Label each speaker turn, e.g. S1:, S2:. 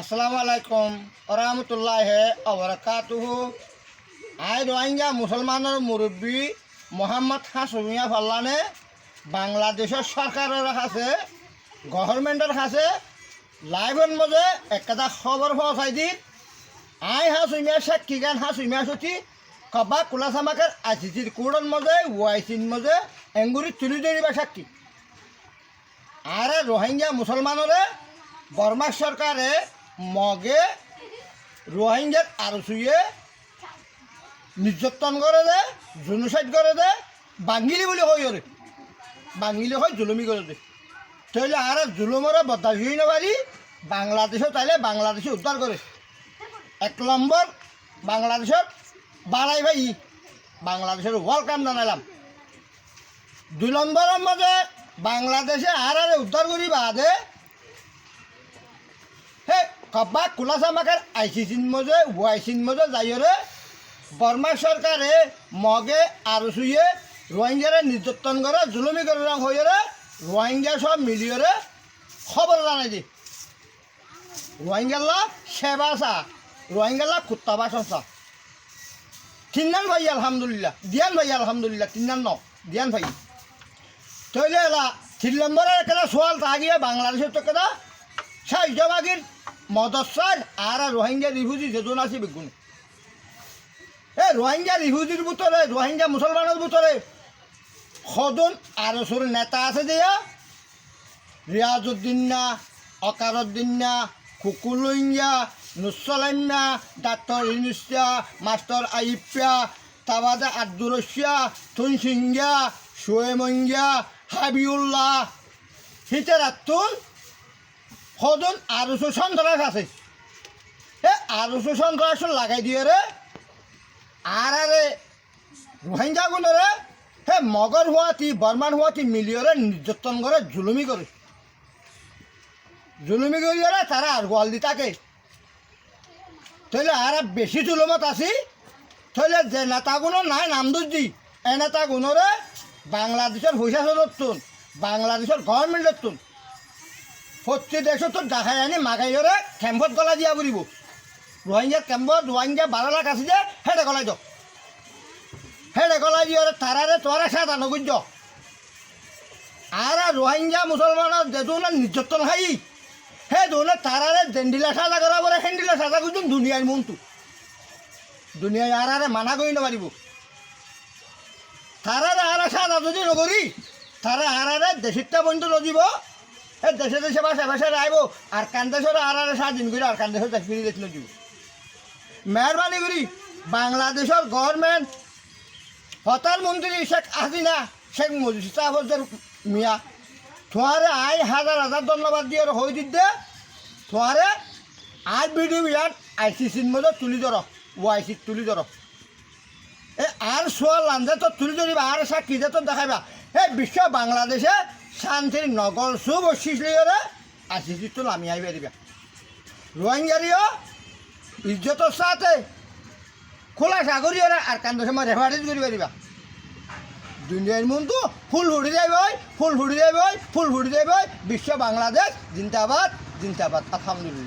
S1: আসসালামু আলাইকুম ওরহমতুল্লাহি ওবারাকাতুহু। আই রোহিঙ্গা মুসলমানের মুরব্বী মোহাম্মদ হাসমিয়া ফাল্লানে বাংলাদেশের সরকারের কাছে গভর্নমেন্টের কাছে লাইভের মধ্যে একটা খবর পৌঁছাই দি আই হাসমিয়া সাক্ষী গান হাসমিয়া সচি কবা কুলাসামাকের আইসিসির কোডের মধ্যে ওয়াইসির মধ্যে এঙ্গুরি তুলি ধরিবা সাক্ষী আর রোহিঙ্গা মুসলমানরে বর্মা সরকারে মগে রোহিঙ্গার আরো শুয়ে নির্যাতন করে দে জুনুসাইড করে দে বাঙ্গিলি বলে হয় ওরে বাঙ্গিলি হয় জুলুমি করে দে তাইলে আর জুলুমরে বদাস হই না পারি বাংলাদেশও তাইলে বাংলাদেশে উদ্ধার করে এক নম্বর বাংলাদেশের বাড়াই ভাই বাংলাদেশের ওয়েলকাম জানালাম। দুই নম্বরের মধ্যে বাংলাদেশে আর উদ্ধার করি বাদে হে কবা কুলাসামাকের আইসিসির মধ্যে ওয়াইসির মধ্যে যাইরে বর্মা সরকারে মগে আরো শুয়ে রোহিঙ্গারে নির্যাতন করে জুলুমি করে হয়ে রোহিঙ্গা সব মিলিয়ে খবর জানাই দি রোহিঙ্গাল্লা সেবা চা রোহিঙ্গাল্লা কুত্তা বাসা তিনান ভাই আলহামদুলিল্লাহ দিয়ান ভাই আলহামদুলিল্লাহ তিনান ন দিয়ান ভাই তৈলে এলা 3 নম্বরের একটা সোয়াল তাগিয়ে বাংলাদেশের তো কেনা সাহায্যবাগীর মদসার আর রোহিঙ্গা রিফিউজি যেজন আছে বেগুন রোহিঙ্গা রিফিউজির ভিতরে রোহিঙ্গা মুসলমানের ভিতরে সদন আরসুর নেতা আছে দিয়া রিয়াজউদ্দিনা অকারউদ্দিনা কুকুলইঙ্গা নুসলাইমা ডাক্তার ইনুসিয়া মাস্টার আইপিয়া তাবাদা আব্দুরশিয়া থুনসিঙ্গা সোয়েমঙ্গা হাবিউল্লাহ হিতেরাতুল সদন আরসু সন্ত্রাস আছে আরসু সন্ত্রাস লাগাই দিয়ে রে আর রোহিঙ্গা গুণরে মগর হুয়াতি বর্মান হুয়াতি মিলিয়ে নির্যাতন করে জুলুমি করে তারা আর গোয়াল দি থাকে তাহলে আর বেশি জুলুমত আছি তাহলে যে নেতাগুলো নাই নাম দুজি এই নেতাগুণরে বাংলাদেশের প্রশাসনের তুন বাংলাদেশের গভর্নমেন্টের তুন প্রতি দেশত তো দেখাই আনি মাগাইরে ক্যাম্পত গলা দিয়া ফুরিব রোহিঙ্গা ক্যাম্পত রোহিঙ্গা 12 লাখ আছে যে হেডে গলাই দিও হেডে গলাই দিয়ে তারারে তোরা সাদা নগুজ আর রোহিঙ্গা মুসলমানের যেজন নির্যাতন খাই হে দোনে তারারে জেন্ডিলা সাজা করা পরে হেন্ডিলা সাজা করছেন দুনিয়ার মনটু দুনিয়ায় আর মানা করি না পারিব তারারে আর সাজা যদি নকরি তারা আর দেশিটা বন্ধু নদীব এই দেশে দেশে বাসায় আইব আর কান্দেশ্বর আর স্বাধীন করে আর কান্দেশ্বর দেশ ফিরে দেশ নদীব মেহরবানি করি বাংলাদেশের গভর্নমেন্ট প্রধানমন্ত্রী শেখ হাসিনা শেখ মুজিবুর মিয়া তোমারে আই হাজার হাজার ধন্যবাদ দিয়ে হয়ে দিতে তোমারে আর ভিডিও ইয়ার আইসিসির মধ্যে তুলি ধর ওয়াইসির তুলি ধর আর সোয়াল লাঞ্জে তো তুলি ধরিবা আর সাক্ষী যে তো দেখাইবা বিশ্ব বাংলাদেশে শান্তির নগর সুবশিস লিয়ে আইসিসি তো নামি আইবা দিবা রোহিঙ্গারিও ইজ্জতর সাথে খোলা সাগরীয় আর কান্দ সময় রেফারেন্স করিবা দিবা দুনিয়ার মতো ফুল ফুটি যাইব ফুল ফুটি যাইব বিশ্ব বাংলাদেশ জিন্দাবাদ জিন্দাবাদ আলহামদুলিল্লাহ।